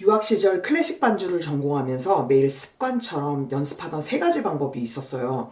유학 시절 클래식 반주를 전공하면서 매일 습관처럼 연습하던 세 가지 방법이 있었어요.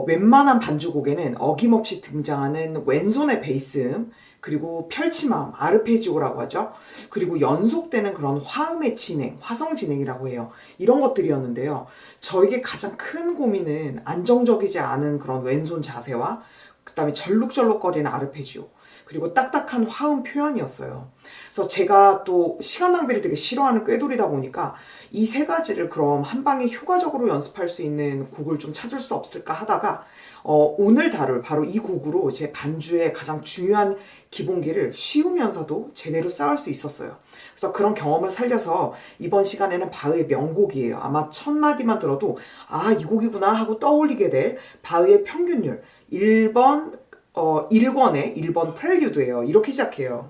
웬만한 반주곡에는 어김없이 등장하는 왼손의 베이스음, 그리고 펼침함, 아르페지오라고 하죠. 그리고 연속되는 그런 화음의 진행, 화성 진행이라고 해요. 이런 것들이었는데요. 저에게 가장 큰 고민은 안정적이지 않은 그런 왼손 자세와 그다음에 절룩절룩거리는 아르페지오, 그리고 딱딱한 화음 표현이었어요. 그래서 제가 또 시간 낭비를 되게 싫어하는 꾀돌이다 보니까 이 세 가지를 그럼 한 방에 효과적으로 연습할 수 있는 곡을 좀 찾을 수 없을까 하다가 오늘 다룰 바로 이 곡으로 제 반주의 가장 중요한 기본기를 쉬우면서도 제대로 쌓을 수 있었어요. 그래서 그런 경험을 살려서 이번 시간에는 바흐의 명곡이에요. 아마 첫 마디만 들어도 아, 이 곡이구나 하고 떠올리게 될 바흐의 평균율 1번 1권의 1번 프렐류드예요. 이렇게 시작해요.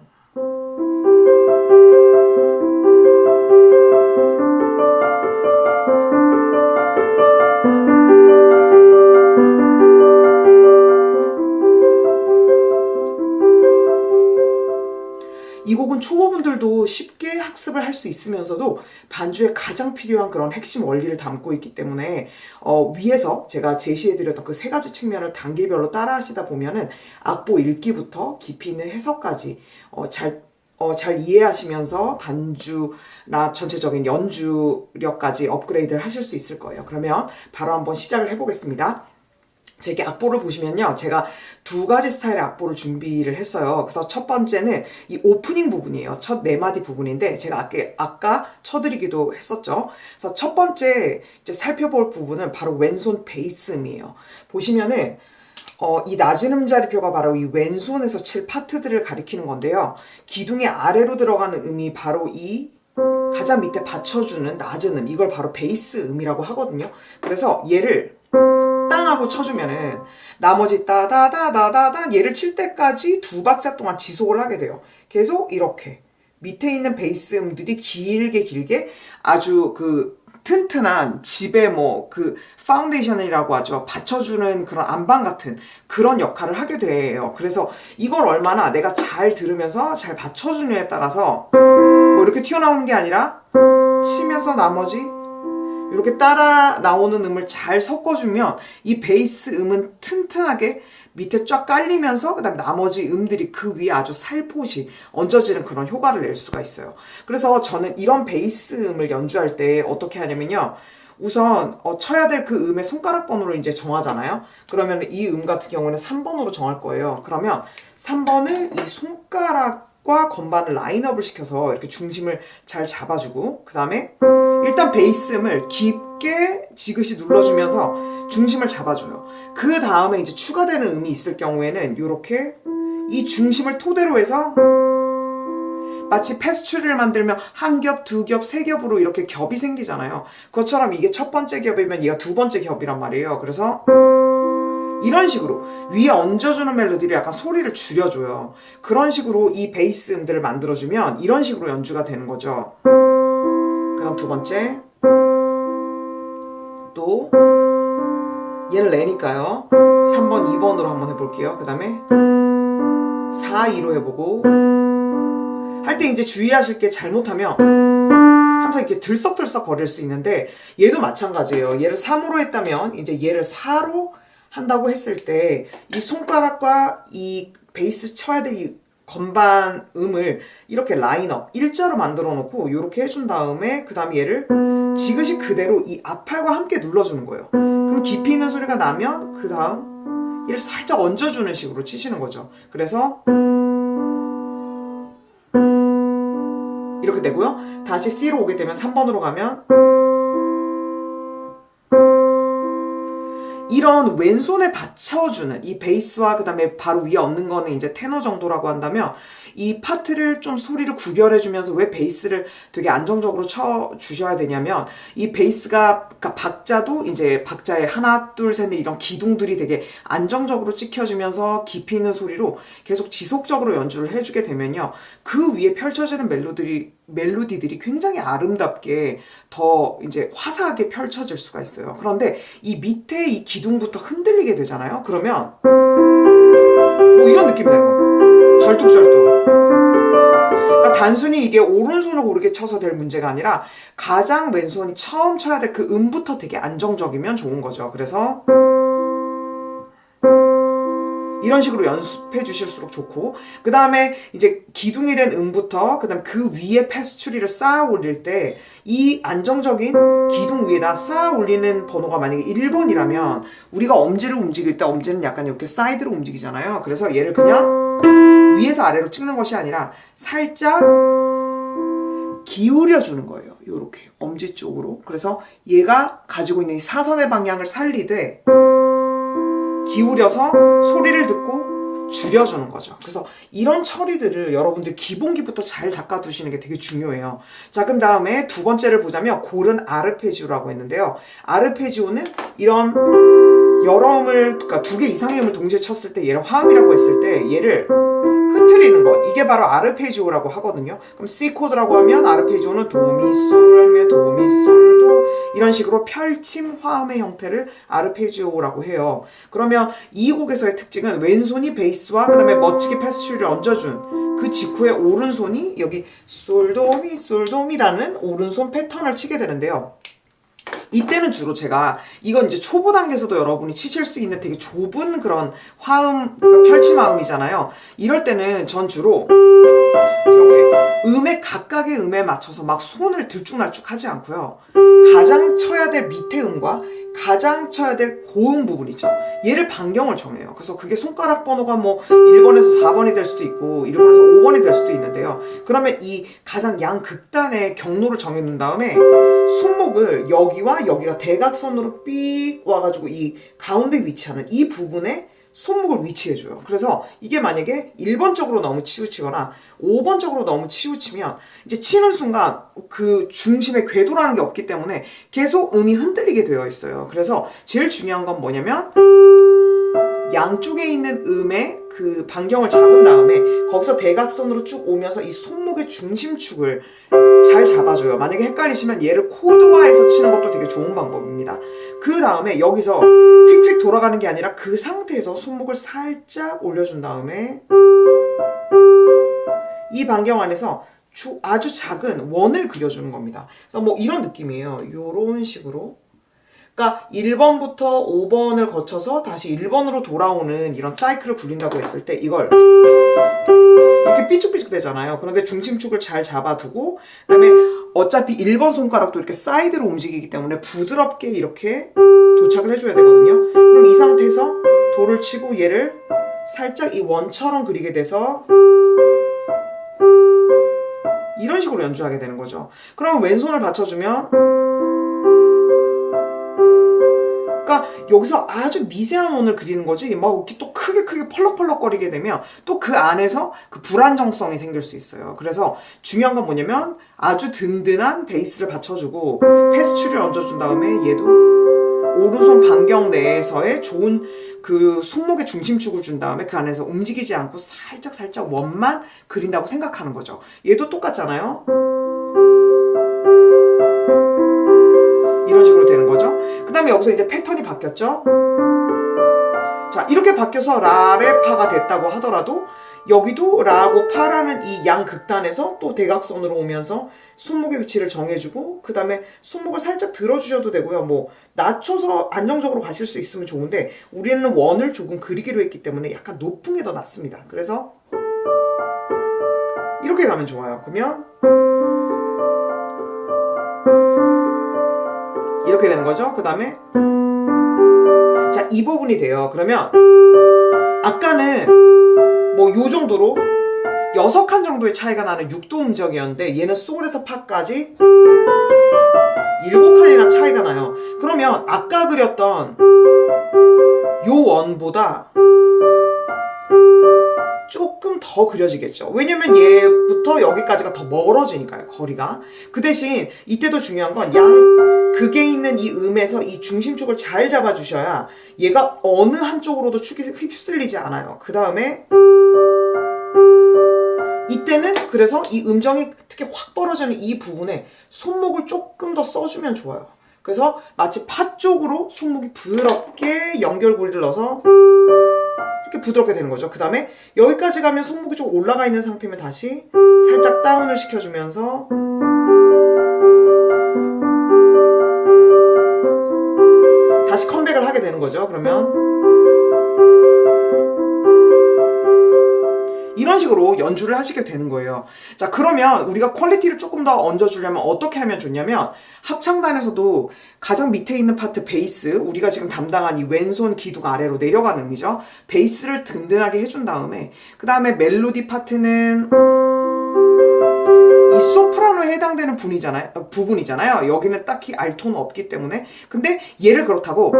이 곡은 초보분들도 쉽게 학습을 할 수 있으면서도 반주에 가장 필요한 그런 핵심 원리를 담고 있기 때문에 위에서 제가 제시해드렸던 그 세 가지 측면을 단계별로 따라 하시다 보면은 악보 읽기부터 깊이 있는 해석까지 잘 이해하시면서 반주나 전체적인 연주력까지 업그레이드를 하실 수 있을 거예요. 그러면 바로 한번 시작을 해보겠습니다. 이렇게 악보를 보시면요, 제가 두 가지 스타일의 악보를 준비를 했어요. 그래서 첫 번째는 이 오프닝 부분이에요. 첫 네 마디 부분인데 제가 아까 쳐드리기도 했었죠. 그래서 첫 번째 이제 살펴볼 부분은 바로 왼손 베이스음이에요. 보시면은 이 낮은 음자리표가 바로 이 왼손에서 칠 파트들을 가리키는 건데요. 기둥의 아래로 들어가는 음이 바로 이 가장 밑에 받쳐주는 낮은 음, 이걸 바로 베이스 음이라고 하거든요. 그래서 얘를 땅 하고 쳐주면은 나머지 따다다다다다 얘를 칠 때까지 두 박자 동안 지속을 하게 돼요. 계속 이렇게 밑에 있는 베이스 음들이 길게 아주 그 튼튼한 집의 뭐 그 파운데이션이라고 하죠. 받쳐주는 그런 안방 같은 그런 역할을 하게 돼요. 그래서 이걸 얼마나 내가 잘 들으면서 잘 받쳐주느냐에 따라서 뭐 이렇게 튀어나오는 게 아니라 치면서 나머지 이렇게 따라 나오는 음을 잘 섞어주면 이 베이스 음은 튼튼하게 밑에 쫙 깔리면서 그다음 나머지 음들이 그 위에 아주 살포시 얹어지는 그런 효과를 낼 수가 있어요. 그래서 저는 이런 베이스 음을 연주할 때 어떻게 하냐면요. 우선 쳐야 될 그 음의 손가락 번호를 이제 정하잖아요. 그러면 이 음 같은 경우는 3번으로 정할 거예요. 그러면 3번을 이 손가락과 건반을 라인업을 시켜서 이렇게 중심을 잘 잡아주고 그 다음에 일단 베이스음을 깊게 지그시 눌러주면서 중심을 잡아줘요. 그 다음에 이제 추가되는 음이 있을 경우에는 이렇게 이 중심을 토대로 해서 마치 패스츄리를 만들면 한 겹, 두 겹, 세 겹으로 이렇게 겹이 생기잖아요. 그것처럼 이게 첫 번째 겹이면 얘가 두 번째 겹이란 말이에요. 그래서 이런 식으로 위에 얹어주는 멜로디를 약간 소리를 줄여줘요. 그런 식으로 이 베이스 음들을 만들어주면 이런 식으로 연주가 되는 거죠. 그럼 두 번째 또 얘를 레니까요. 3번, 2번으로 한번 해볼게요. 그 다음에 4, 2로 해보고 할 때 이제 주의하실 게 잘못하면 항상 이렇게 들썩들썩 거릴 수 있는데 얘도 마찬가지예요. 얘를 3으로 했다면 이제 얘를 4로 한다고 했을 때 이 손가락과 이 베이스 쳐야 될 이 건반 음을 이렇게 라인업 일자로 만들어 놓고 이렇게 해준 다음에 그 다음에 얘를 지그시 그대로 이 앞팔과 함께 눌러주는 거예요. 그럼 깊이 있는 소리가 나면 그 다음 얘를 살짝 얹어주는 식으로 치시는 거죠. 그래서 이렇게 되고요. 다시 C로 오게 되면 3번으로 가면 이런 왼손에 받쳐주는 이 베이스와 그 다음에 바로 위에 얹는 거는 이제 테너 정도라고 한다면 이 파트를 좀 소리를 구별해주면서 왜 베이스를 되게 안정적으로 쳐주셔야 되냐면 이 베이스가 그러니까 박자도 이제 박자에 하나 둘 셋 넷 이런 기둥들이 되게 안정적으로 찍혀지면서 깊이 있는 소리로 계속 지속적으로 연주를 해주게 되면요. 그 위에 펼쳐지는 멜로디들이 굉장히 아름답게 더 이제 화사하게 펼쳐질 수가 있어요. 그런데 이 밑에 이 기둥부터 흔들리게 되잖아요. 그러면 뭐 이런 느낌이 나요. 절뚝절뚝. 그러니까 단순히 이게 오른손을 고르게 쳐서 될 문제가 아니라 가장 왼손이 처음 쳐야 될 그 음부터 되게 안정적이면 좋은 거죠. 그래서 이런 식으로 연습해 주실수록 좋고, 그 다음에 이제 기둥이 된 음부터 그 다음 그 위에 패스츄리를 쌓아 올릴 때 이 안정적인 기둥 위에다 쌓아 올리는 번호가 만약에 1번이라면 우리가 엄지를 움직일 때 엄지는 약간 이렇게 사이드로 움직이잖아요. 그래서 얘를 그냥 위에서 아래로 찍는 것이 아니라 살짝 기울여 주는 거예요. 요렇게 엄지 쪽으로. 그래서 얘가 가지고 있는 이 사선의 방향을 살리되 기울여서 소리를 듣고 줄여주는 거죠. 그래서 이런 처리들을 여러분들 기본기부터 잘 닦아두시는 게 되게 중요해요. 자, 그럼 다음에 두 번째를 보자면 고른 아르페지오라고 했는데요. 아르페지오는 이런 여러 음을, 그러니까 두 개 이상의 음을 동시에 쳤을 때 얘를 화음이라고 했을 때 얘를 흐트리는 것, 이게 바로 아르페지오라고 하거든요. 그럼 C 코드라고 하면 아르페지오는 도미솔, 도미솔도 이런 식으로 펼침 화음의 형태를 아르페지오라고 해요. 그러면 이 곡에서의 특징은 왼손이 베이스와 그 다음에 멋지게 패스츄리를 얹어준 그 직후에 오른손이 여기 솔도미 솔도미라는 오른손 패턴을 치게 되는데요. 이때는 주로 제가 이건 이제 초보 단계에서도 여러분이 치실 수 있는 되게 좁은 그런 화음, 그러니까 펼침 화음이잖아요. 이럴 때는 전 주로 이렇게 각각의 음에 맞춰서 막 손을 들쭉날쭉 하지 않고요. 가장 쳐야 될 밑에 음과 가장 쳐야 될 고음 부분 있죠. 얘를 반경을 정해요. 그래서 그게 손가락 번호가 뭐 1번에서 4번이 될 수도 있고 1번에서 5번이 될 수도 있는데요. 그러면 이 가장 양극단의 경로를 정해놓은 다음에 손목을 여기와 여기가 대각선으로 삑 와가지고 이 가운데 위치하는 이 부분에 손목을 위치해줘요. 그래서 이게 만약에 1번 쪽으로 너무 치우치거나 5번 쪽으로 너무 치우치면 이제 치는 순간 그 중심에 궤도라는 게 없기 때문에 계속 음이 흔들리게 되어 있어요. 그래서 제일 중요한 건 뭐냐면 양쪽에 있는 음의 그 반경을 잡은 다음에 거기서 대각선으로 쭉 오면서 이 손목의 중심축을 잘 잡아줘요. 만약에 헷갈리시면 얘를 코드화해서 치는 것도 되게 좋은 방법입니다. 그 다음에 여기서 휙휙 돌아가는 게 아니라 그 상태에서 손목을 살짝 올려준 다음에 이 반경 안에서 아주 작은 원을 그려주는 겁니다. 그래서 뭐 이런 느낌이에요. 이런 식으로. 그러니까 1번부터 5번을 거쳐서 다시 1번으로 돌아오는 이런 사이클을 굴린다고 했을 때 이걸 이렇게 삐죽삐죽 되잖아요. 그런데 중심축을 잘 잡아두고 그다음에 어차피 1번 손가락도 이렇게 사이드로 움직이기 때문에 부드럽게 이렇게 도착을 해줘야 되거든요. 그럼 이 상태에서 도를 치고 얘를 살짝 이 원처럼 그리게 돼서 이런 식으로 연주하게 되는 거죠. 그럼 왼손을 받쳐주면 그러니까 여기서 아주 미세한 원을 그리는 거지 막 이렇게 또 크게 펄럭펄럭거리게 되면 또 그 안에서 그 불안정성이 생길 수 있어요. 그래서 중요한 건 뭐냐면 아주 든든한 베이스를 받쳐주고 패스츄리를 얹어준 다음에 얘도 오른손 반경 내에서의 좋은 그 손목의 중심축을 준 다음에 그 안에서 움직이지 않고 살짝 원만 그린다고 생각하는 거죠. 얘도 똑같잖아요. 이런 식으로 되는 거죠. 그 다음에 여기서 이제 패턴이 바뀌었죠. 자, 이렇게 바뀌어서 라레파가 됐다고 하더라도 여기도 라하고 파라는 이 양극단에서 또 대각선으로 오면서 손목의 위치를 정해주고 그 다음에 손목을 살짝 들어주셔도 되고요. 뭐 낮춰서 안정적으로 가실 수 있으면 좋은데 우리는 원을 조금 그리기로 했기 때문에 약간 높은 게 더 낫습니다. 그래서 이렇게 가면 좋아요. 그러면 이렇게 되는 거죠. 그 다음에 자, 이 부분이 돼요. 그러면 아까는 뭐 요 정도로 6칸 정도의 차이가 나는 6도 음정이었는데 얘는 솔에서 파까지 7칸이나 차이가 나요. 그러면 아까 그렸던 요 원보다 조금 더 그려지겠죠. 왜냐면 얘부터 여기까지가 더 멀어지니까요. 거리가. 그 대신 이때도 중요한 건 극에 있는 이 음에서 이 중심축을 잘 잡아주셔야 얘가 어느 한쪽으로도 축이 휩쓸리지 않아요. 그 다음에 이때는 그래서 이 음정이 특히 확 벌어지는 이 부분에 손목을 조금 더 써주면 좋아요. 그래서 마치 파 쪽으로 손목이 부드럽게 연결고리를 넣어서 이렇게 부드럽게 되는 거죠. 그 다음에 여기까지 가면 손목이 좀 올라가 있는 상태면 다시 살짝 다운을 시켜주면서 다시 컴백을 하게 되는 거죠. 그러면 이런 식으로 연주를 하시게 되는 거예요. 자, 그러면 우리가 퀄리티를 조금 더 얹어주려면 어떻게 하면 좋냐면, 합창단에서도 가장 밑에 있는 파트 베이스, 우리가 지금 담당한 이 왼손 기둥 아래로 내려가는 의미죠. 베이스를 든든하게 해준 다음에, 그 다음에 멜로디 파트는 이 소프라노에 해당되는 부분이잖아요. 여기는 딱히 알톤은 없기 때문에. 근데 얘를 그렇다고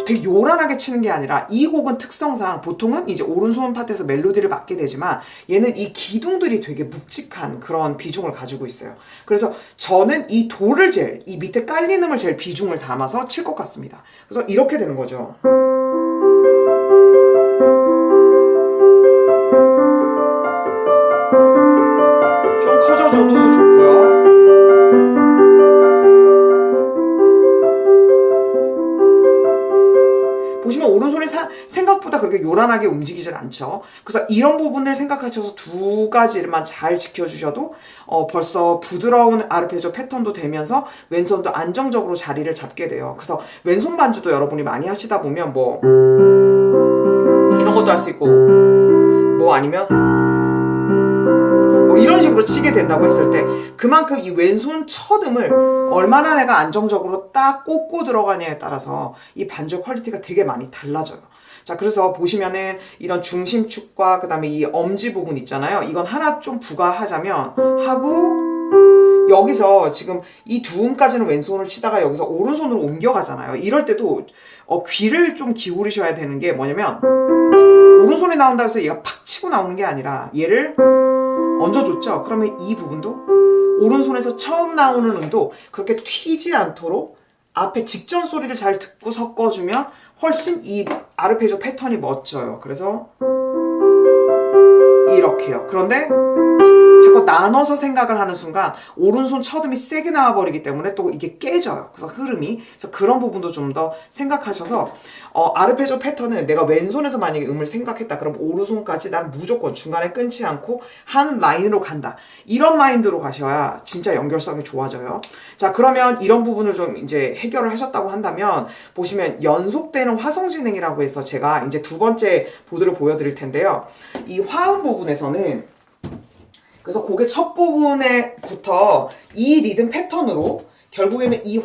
되게 요란하게 치는 게 아니라, 이 곡은 특성상 보통은 이제 오른손 파트에서 멜로디를 맡게 되지만, 얘는 이 기둥들이 되게 묵직한 그런 비중을 가지고 있어요. 그래서 저는 이 도를 이 밑에 깔린 음을 제일 비중을 담아서 칠 것 같습니다. 그래서 이렇게 되는 거죠. 좀 커져줘도 좋고요. 보시면 오른손이 생각보다 그렇게 요란하게 움직이질 않죠. 그래서 이런 부분을 생각하셔서 두 가지만 잘 지켜주셔도 벌써 부드러운 아르페지오 패턴도 되면서 왼손도 안정적으로 자리를 잡게 돼요. 그래서 왼손 반주도 여러분이 많이 하시다 보면 뭐 이런 것도 할 수 있고, 뭐 아니면 뭐 이런 식으로 치게 된다고 했을 때, 그만큼 이 왼손 첫 음을 얼마나 내가 안정적으로 딱 꽂고 들어가냐에 따라서 이 반주의 퀄리티가 되게 많이 달라져요. 자, 그래서 보시면은 이런 중심축과 그 다음에 이 엄지 부분 있잖아요. 이건 하나 좀 부과하자면 하고, 여기서 지금 이 두 음까지는 왼손을 치다가 여기서 오른손으로 옮겨가잖아요. 이럴 때도 귀를 좀 기울이셔야 되는 게 뭐냐면, 오른손이 나온다고 해서 얘가 팍 치고 나오는 게 아니라 얘를 얹어줬죠. 그러면 이 부분도 오른손에서 처음 나오는 음도 그렇게 튀지 않도록 앞에 직전 소리를 잘 듣고 섞어주면 훨씬 이 아르페지오 패턴이 멋져요. 그래서 이렇게요. 그런데 자꾸 나눠서 생각을 하는 순간 오른손 첫 음이 세게 나와버리기 때문에 또 이게 깨져요. 그래서 흐름이. 그래서 그런 부분도 좀 더 생각하셔서 아르페지오 패턴은 내가 왼손에서 만약에 음을 생각했다. 그럼 오른손까지 난 무조건 중간에 끊지 않고 한 라인으로 간다. 이런 마인드로 가셔야 진짜 연결성이 좋아져요. 자, 그러면 이런 부분을 좀 이제 해결을 하셨다고 한다면, 보시면 연속되는 화성 진행이라고 해서 제가 이제 두 번째 보드를 보여드릴 텐데요. 이 화음 부분에서는, 그래서 곡의 첫 부분에부터 이 리듬 패턴으로 결국에는 이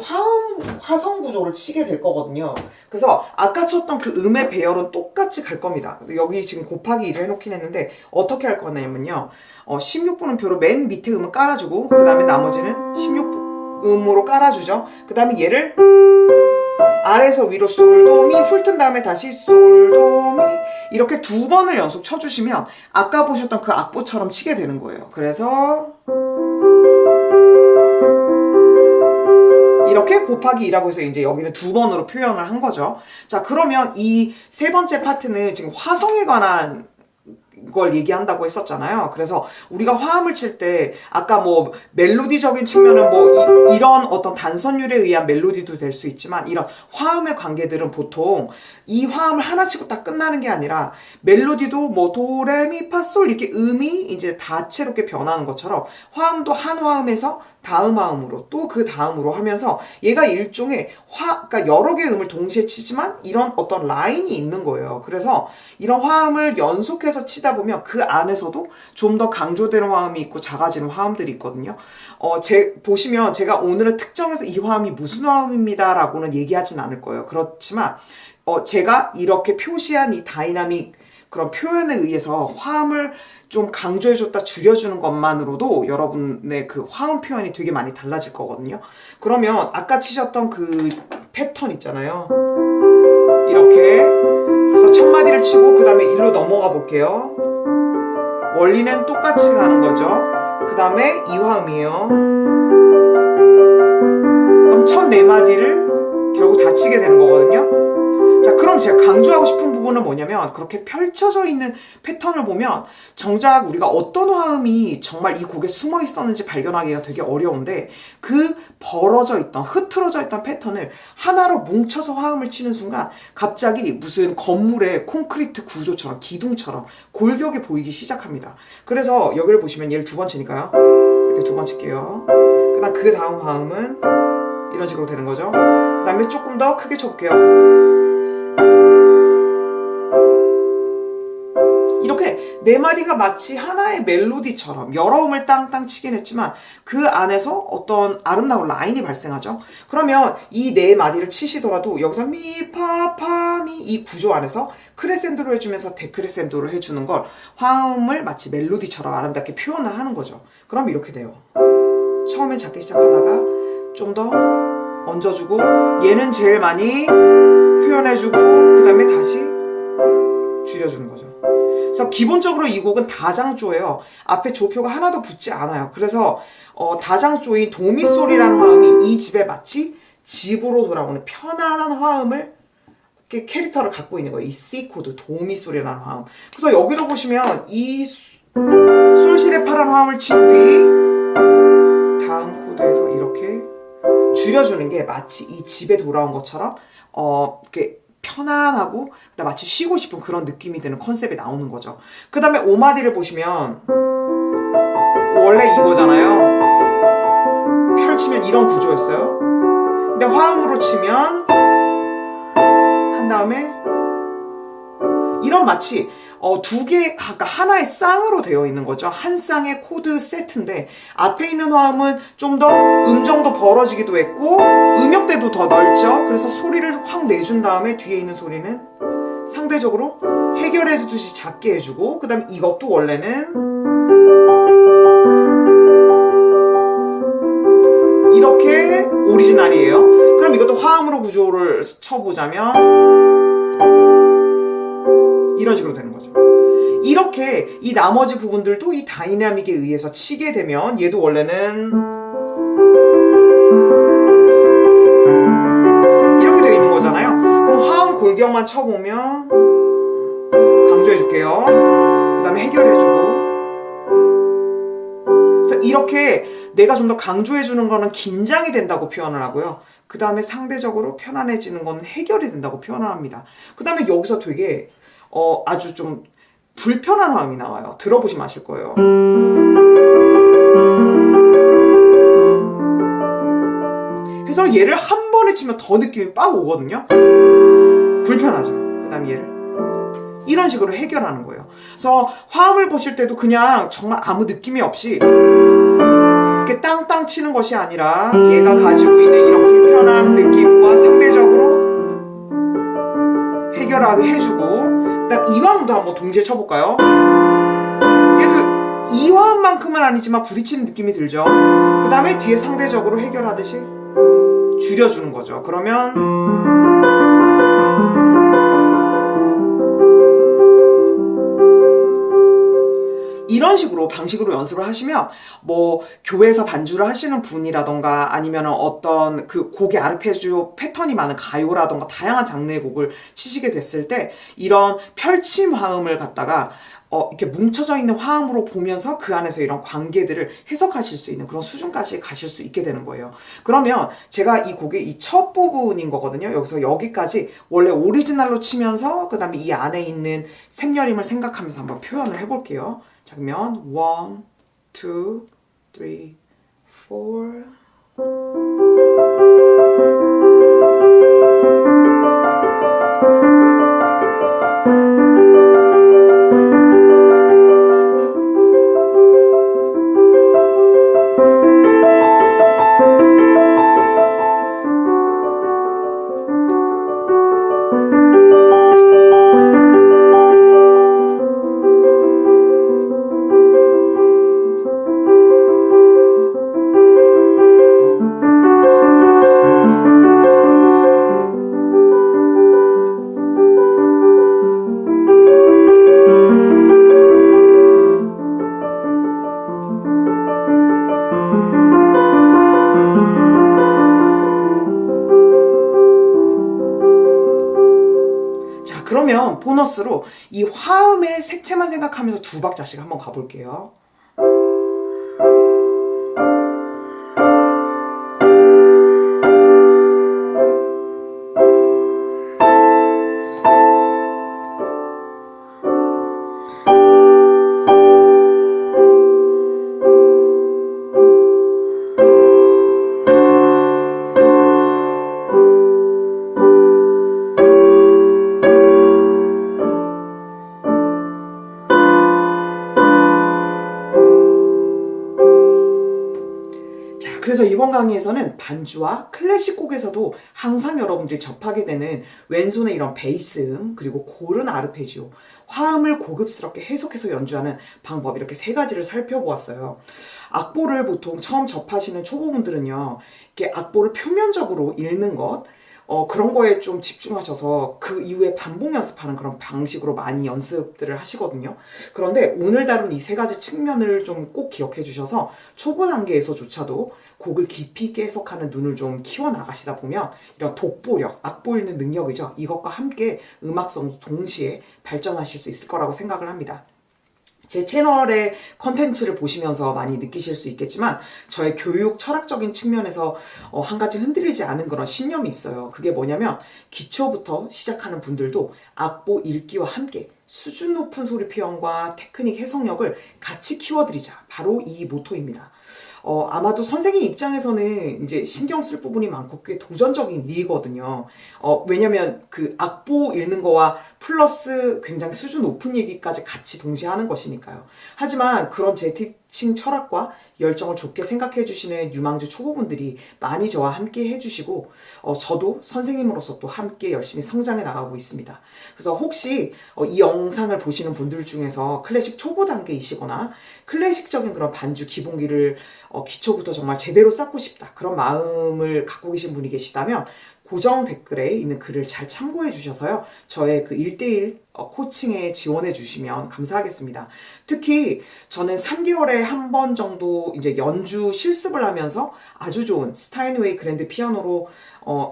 화성 구조를 치게 될 거거든요. 그래서 아까 쳤던 그 음의 배열은 똑같이 갈 겁니다. 여기 지금 곱하기 1을 해놓긴 했는데 어떻게 할 거냐면요. 16분음표로 맨 밑에 음을 깔아주고, 그 다음에 나머지는 16음으로 깔아주죠. 그 다음에 얘를 아래에서 위로 솔도미 훑은 다음에 다시 솔도미 이렇게 두 번을 연속 쳐주시면 아까 보셨던 그 악보처럼 치게 되는 거예요. 그래서 이렇게 곱하기 2라고 해서 이제 여기는 두 번으로 표현을 한 거죠. 자, 그러면 이 세 번째 파트는 지금 화성에 관한 걸 얘기한다고 했었잖아요. 그래서 우리가 화음을 칠 때 아까 뭐 멜로디적인 측면은 뭐 이런 어떤 단선율에 의한 멜로디도 될 수 있지만, 이런 화음의 관계들은 보통 이 화음을 하나 치고 딱 끝나는 게 아니라 멜로디도 뭐 도레미파솔 이렇게 음이 이제 다채롭게 변하는 것처럼 화음도 한 화음에서 다음 화음으로 또 그 다음으로 하면서 얘가 일종의 그러니까 여러 개의 음을 동시에 치지만 이런 어떤 라인이 있는 거예요. 그래서 이런 화음을 연속해서 치다 보면 그 안에서도 좀 더 강조되는 화음이 있고 작아지는 화음들이 있거든요. 보시면 제가 오늘은 특정해서 이 화음이 무슨 화음입니다 라고는 얘기하진 않을 거예요. 그렇지만 제가 이렇게 표시한 이 다이나믹 그런 표현에 의해서 화음을 좀 강조해줬다 줄여주는 것만으로도 여러분의 그 화음 표현이 되게 많이 달라질 거거든요. 그러면 아까 치셨던 그 패턴 있잖아요. 이렇게 그래서 첫 마디를 치고 그 다음에 일로 넘어가 볼게요. 원리는 똑같이 가는 거죠. 그 다음에 이 화음이에요. 그럼 첫 네 마디를 결국 다 치게 되는 거거든요. 자, 그럼 제가 강조하고 싶은 부분은 뭐냐면 그렇게 펼쳐져 있는 패턴을 보면 정작 우리가 어떤 화음이 정말 이 곡에 숨어 있었는지 발견하기가 되게 어려운데 그 벌어져 있던 흐트러져 있던 패턴을 하나로 뭉쳐서 화음을 치는 순간 갑자기 무슨 건물의 콘크리트 구조처럼 기둥처럼 골격이 보이기 시작합니다. 그래서 여기를 보시면 얘를 두 번 치니까요. 이렇게 두 번 칠게요. 그다음 그 다음 화음은 이런 식으로 되는 거죠. 그 다음에 조금 더 크게 쳐볼게요. 이렇게 네 마디가 마치 하나의 멜로디처럼 여러 음을 땅땅 치긴 했지만 그 안에서 어떤 아름다운 라인이 발생하죠. 그러면 이 네 마디를 치시더라도 여기서 미, 파, 파, 미 이 구조 안에서 크레센도로 해주면서 데크레센도로 해주는 걸 화음을 마치 멜로디처럼 아름답게 표현을 하는 거죠. 그럼 이렇게 돼요. 처음엔 작게 시작하다가 좀 더 얹어주고 얘는 제일 많이 표현해주고 그 다음에 다시 줄여주는 거죠. 그래서 기본적으로 이 곡은 다장조예요. 앞에 조표가 하나도 붙지 않아요. 그래서 다장조인 도미솔이라는 화음이 이 집에 마치 집으로 돌아오는 편안한 화음을 이렇게 캐릭터를 갖고 있는 거예요. 이 C 코드 도미솔이라는 화음. 그래서 여기도 보시면 이 솔시레파라는 화음을 친 뒤 다음 코드에서 이렇게 줄여주는 게 마치 이 집에 돌아온 것처럼 이렇게 편안하고 마치 쉬고 싶은 그런 느낌이 드는 컨셉이 나오는 거죠. 그 다음에 오마디를 보시면 원래 이거잖아요. 펼치면 이런 구조였어요. 근데 화음으로 치면 한 다음에 이런 마치 두 개, 아까 하나의 쌍으로 되어 있는 거죠. 한 쌍의 코드 세트인데 앞에 있는 화음은 좀 더 음정도 벌어지기도 했고 음역대도 더 넓죠. 그래서 소리를 확 내준 다음에 뒤에 있는 소리는 상대적으로 해결해 주듯이 작게 해주고 그 다음에 이것도 원래는 이렇게 오리지널이에요. 그럼 이것도 화음으로 구조를 쳐보자면 이런 식으로 되는 거죠. 이렇게 이 나머지 부분들도 이 다이나믹에 의해서 치게 되면 얘도 원래는 이렇게 되어 있는 거잖아요. 그럼 화음 골격만 쳐보면 강조해줄게요. 그 다음에 해결해주고 그래서 이렇게 내가 좀 더 강조해주는 거는 긴장이 된다고 표현을 하고요. 그 다음에 상대적으로 편안해지는 건 해결이 된다고 표현을 합니다. 그 다음에 여기서 되게 아주 좀 불편한 화음이 나와요. 들어보시면 아실 거예요. 그래서 얘를 한 번에 치면 더 느낌이 빡 오거든요. 불편하죠. 그 다음 얘를 이런 식으로 해결하는 거예요. 그래서 화음을 보실 때도 그냥 정말 아무 느낌이 없이 이렇게 땅땅 치는 것이 아니라 얘가 가지고 있는 이런 불편한 느낌과 상대적으로 해결하게 해주고 이 화음도 한번 동시에 쳐볼까요? 얘도 이 화음만큼은 아니지만 부딪히는 느낌이 들죠. 그 다음에 뒤에 상대적으로 해결하듯이 줄여주는 거죠. 그러면 이런 식으로 방식으로 연습을 하시면 뭐 교회에서 반주를 하시는 분이라던가 아니면 어떤 그 곡의 아르페지오 패턴이 많은 가요라던가 다양한 장르의 곡을 치시게 됐을 때 이런 펼침 화음을 갖다가 이렇게 뭉쳐져 있는 화음으로 보면서 그 안에서 이런 관계들을 해석하실 수 있는 그런 수준까지 가실 수 있게 되는 거예요. 그러면 제가 이 곡의 이 첫 부분인 거거든요. 여기서 여기까지 원래 오리지널로 치면서 그 다음에 이 안에 있는 샘여림을 생각하면서 한번 표현을 해볼게요. 자, 그러면 1, 2, 3, 4 그러면 보너스로 이 화음의 색채만 생각하면서 두 박자씩 한번 가볼게요. 그래서 이번 강의에서는 반주와 클래식 곡에서도 항상 여러분들이 접하게 되는 왼손의 이런 베이스음, 그리고 고른 아르페지오, 화음을 고급스럽게 해석해서 연주하는 방법, 이렇게 세 가지를 살펴보았어요. 악보를 보통 처음 접하시는 초보분들은요, 이렇게 악보를 표면적으로 읽는 것, 그런 거에 좀 집중하셔서 그 이후에 반복 연습하는 그런 방식으로 많이 연습들을 하시거든요. 그런데 오늘 다룬 이 세 가지 측면을 좀 꼭 기억해 주셔서 초보 단계에서조차도 곡을 깊이 있게 해석하는 눈을 좀 키워나가시다 보면 이런 독보력, 악보 읽는 능력이죠. 이것과 함께 음악성도 동시에 발전하실 수 있을 거라고 생각을 합니다. 제 채널의 컨텐츠를 보시면서 많이 느끼실 수 있겠지만 저의 교육 철학적인 측면에서 한 가지 흔들리지 않은 그런 신념이 있어요. 그게 뭐냐면 기초부터 시작하는 분들도 악보 읽기와 함께 수준 높은 소리 표현과 테크닉 해석력을 같이 키워드리자. 바로 이 모토입니다. 아마도 선생님 입장에서는 이제 신경 쓸 부분이 많고 꽤 도전적인 일이거든요. 왜냐면 그 악보 읽는 거와 플러스 굉장히 수준 높은 얘기까지 같이 동시에 하는 것이니까요. 하지만 그런 제 티칭 철학과 열정을 좋게 생각해 주시는 유망주 초보분들이 많이 저와 함께 해주시고 저도 선생님으로서 또 함께 열심히 성장해 나가고 있습니다. 그래서 혹시 이 영상을 보시는 분들 중에서 클래식 초보 단계이시거나 클래식적인 그런 반주 기본기를 기초부터 정말 제대로 쌓고 싶다, 그런 마음을 갖고 계신 분이 계시다면 고정 댓글에 있는 글을 잘 참고해 주셔서요, 저의 그 1대1 코칭에 지원해 주시면 감사하겠습니다. 특히 저는 3개월에 한 번 정도 이제 연주 실습을 하면서 아주 좋은 스타인웨이 그랜드 피아노로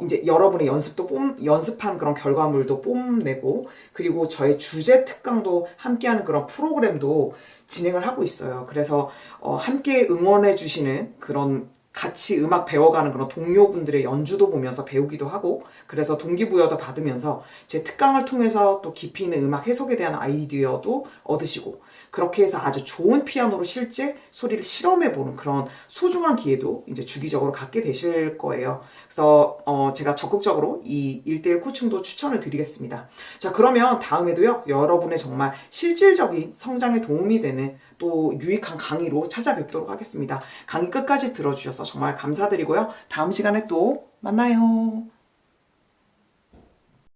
이제 여러분의 연습한 그런 결과물도 뽐내고, 그리고 저의 주제 특강도 함께하는 그런 프로그램도 진행을 하고 있어요. 그래서 함께 응원해 주시는 그런, 같이 음악 배워가는 그런 동료분들의 연주도 보면서 배우기도 하고, 그래서 동기부여도 받으면서 제 특강을 통해서 또 깊이 있는 음악 해석에 대한 아이디어도 얻으시고, 그렇게 해서 아주 좋은 피아노로 실제 소리를 실험해보는 그런 소중한 기회도 이제 주기적으로 갖게 되실 거예요. 그래서 제가 적극적으로 이 1대1 코칭도 추천을 드리겠습니다. 자, 그러면 다음에도요, 여러분의 정말 실질적인 성장에 도움이 되는 또 유익한 강의로 찾아뵙도록 하겠습니다. 강의 끝까지 들어주셔서 정말 감사드리고요. 다음 시간에 또 만나요.